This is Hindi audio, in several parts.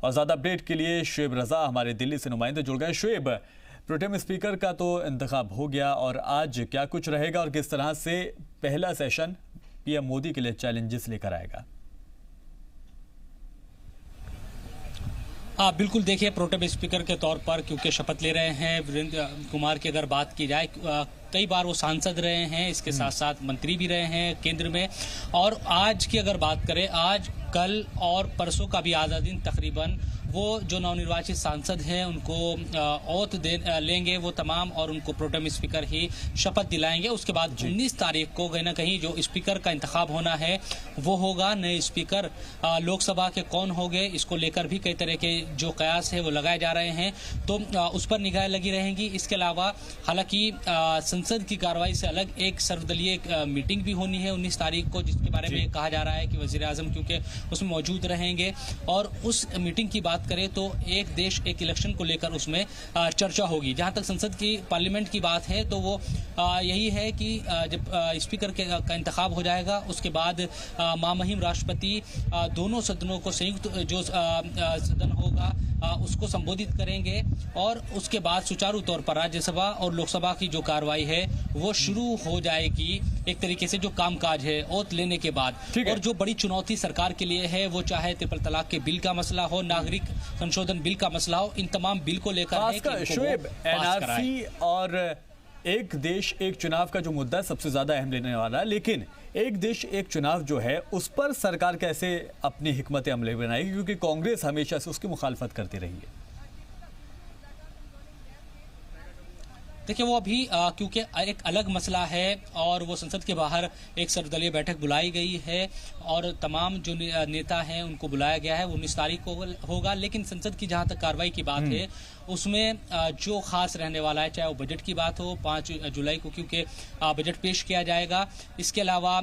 और ज़्यादा अपडेट के लिए शुएब रजा हमारे दिल्ली से नुमाइंदे जुड़ गए। शुएब, प्रोटेम स्पीकर का तो इंतखाब हो गया और आज क्या कुछ रहेगा और किस तरह से पहला सेशन पीएम मोदी के लिए चैलेंजेस लेकर आएगा? बिल्कुल, देखिए, प्रोटेम स्पीकर के तौर पर क्योंकि शपथ ले रहे हैं वीरेंद्र कुमार की अगर बात की जाए, कई बार वो सांसद रहे हैं, इसके साथ साथ मंत्री भी रहे हैं केंद्र में। और आज की अगर बात करें, आज कल और परसों का भी आधा दिन तकरीबन वो जो नवनिर्वाचित सांसद हैं उनको ओथ लेंगे वो तमाम, और उनको प्रोटेम स्पीकर ही शपथ दिलाएंगे। उसके बाद 19 तारीख को कहीं ना कहीं जो स्पीकर का इंतखाब होना है वो होगा। नए स्पीकर लोकसभा के कौन होंगे, इसको लेकर भी कई तरह के जो कयास है वो लगाए जा रहे हैं, तो उस पर निगाह लगी रहेंगी। इसके अलावा हालांकि संसद की कार्रवाई से अलग एक सर्वदलीय मीटिंग भी होनी है 19 तारीख को, जिसके बारे में कहा जा रहा है कि वजीर आजम क्योंकि उसमें मौजूद रहेंगे। और उस मीटिंग की बात करें तो एक देश एक इलेक्शन को लेकर उसमें चर्चा होगी। जहां तक संसद की पार्लियामेंट की बात है तो वो यही है कि जब स्पीकर का इंतखाब हो जाएगा उसके बाद महामहिम राष्ट्रपति दोनों सदनों को संयुक्त जो सदन होगा उसको संबोधित करेंगे, और उसके बाद सुचारू तौर पर राज्यसभा और लोकसभा की जो कार्रवाई है वो शुरू हो जाएगी एक तरीके से, जो कामकाज है ओथ लेने के बाद। और जो बड़ी चुनौती सरकार के लिए है वो चाहे ट्रिपल तलाक के बिल का मसला हो, नागरिक संशोधन बिल का मसला हो, इन तमाम बिल को लेकर शुएब, एनआरसी और एक देश एक चुनाव का जो मुद्दा सबसे ज्यादा अहम लेने वाला है, लेकिन एक देश एक चुनाव जो है उस पर सरकार कैसे अपनी हिकमत अमली बनाएगी, क्योंकि कांग्रेस हमेशा से उसकी मुखालफत करती रही है। देखिए, वो अभी क्योंकि एक अलग मसला है और वो संसद के बाहर एक सर्वदलीय बैठक बुलाई गई है और तमाम जो नेता हैं उनको बुलाया गया है, वो 19 तारीख को होगा। लेकिन संसद की जहां तक कार्रवाई की बात है उसमें जो खास रहने वाला है, चाहे वो बजट की बात हो 5 जुलाई को, क्योंकि बजट पेश किया जाएगा। इसके अलावा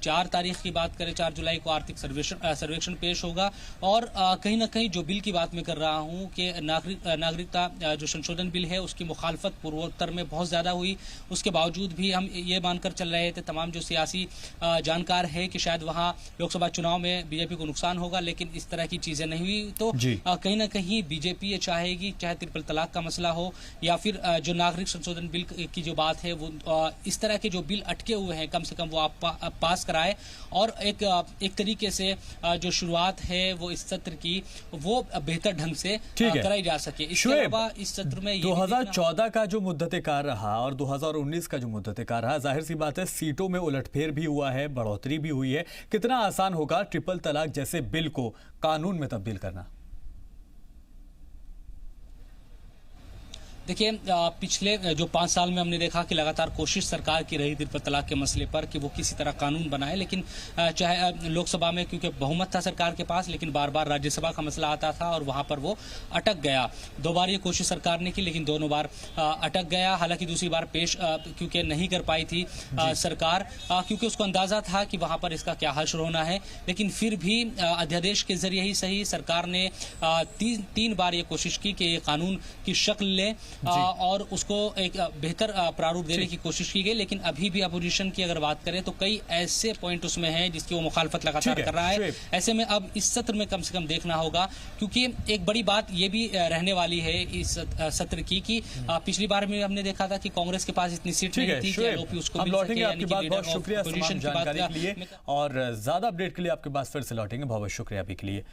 4 तारीख की बात करें, 4 जुलाई को आर्थिक सर्वेक्षण पेश होगा। और कहीं ना कहीं जो बिल की बात मैं कर रहा हूं कि नागरिकता जो संशोधन बिल है उसकी मुखालफत पूर्वोत्तर में बहुत ज्यादा हुई, उसके बावजूद भी हम ये मानकर चल रहे थे तमाम जो सियासी जानकार है कि शायद वहां लोकसभा चुनाव में बीजेपी को नुकसान होगा, लेकिन इस तरह की चीजें नहीं हुई। तो कहीं ना कहीं बीजेपी ये चाहेगी, चाहे ट्रिपल तलाक का मसला हो या फिर जो नागरिक संशोधन बिल की जो बात है, वो इस तरह के जो बिल अटके हुए हैं कम से कम वो आप पास कराए, और एक तरीके से जो शुरुआत है वो इस सत्र की वो बेहतर ढंग से कराई जा सके। इसके अलावा इस सत्र में 2014 का जो मुद्दते कार रहा और 2019 का जो मुद्दते कार रहा, जाहिर सी बात है सीटों में उलटफेर भी हुआ है, बढ़ोतरी भी हुई है। कितना आसान होगा ट्रिपल तलाक जैसे बिल को कानून में तब्दील करना? देखिए, पिछले जो 5 साल में हमने देखा कि लगातार कोशिश सरकार की रही ट्रिपल तलाक के मसले पर कि वो किसी तरह कानून बनाए, लेकिन चाहे लोकसभा में क्योंकि बहुमत था सरकार के पास, लेकिन बार बार राज्यसभा का मसला आता था और वहां पर वो अटक गया। 2 बार ये कोशिश सरकार ने की लेकिन दोनों बार अटक गया। हालांकि दूसरी बार पेश क्योंकि नहीं कर पाई थी सरकार, क्योंकि उसको अंदाजा था कि वहां पर इसका क्या हश्र होना है, लेकिन फिर भी अध्यादेश के जरिए ही सही सरकार ने 3 बार ये कोशिश की कि ये कानून की शक्ल ले और उसको एक बेहतर प्रारूप देने की कोशिश की गई। लेकिन अभी भी अपोजिशन की अगर बात करें तो कई ऐसे पॉइंट उसमें हैं जिसकी वो मुखालफत लगातार कर रहा है। ऐसे में अब इस सत्र में कम से कम देखना होगा, क्योंकि एक बड़ी बात ये भी रहने वाली है इस सत्र की कि पिछली बार में हमने देखा था कि कांग्रेस के पास इतनी सीट नहीं थी कि आरोपी उसको मिल सके। आपकी बात बहुत शुक्रिया जानकारी के लिए, और ज्यादा अपडेट के लिए आपके पास फिर से लौटेंगे। बहुत शुक्रिया अभी के लिए।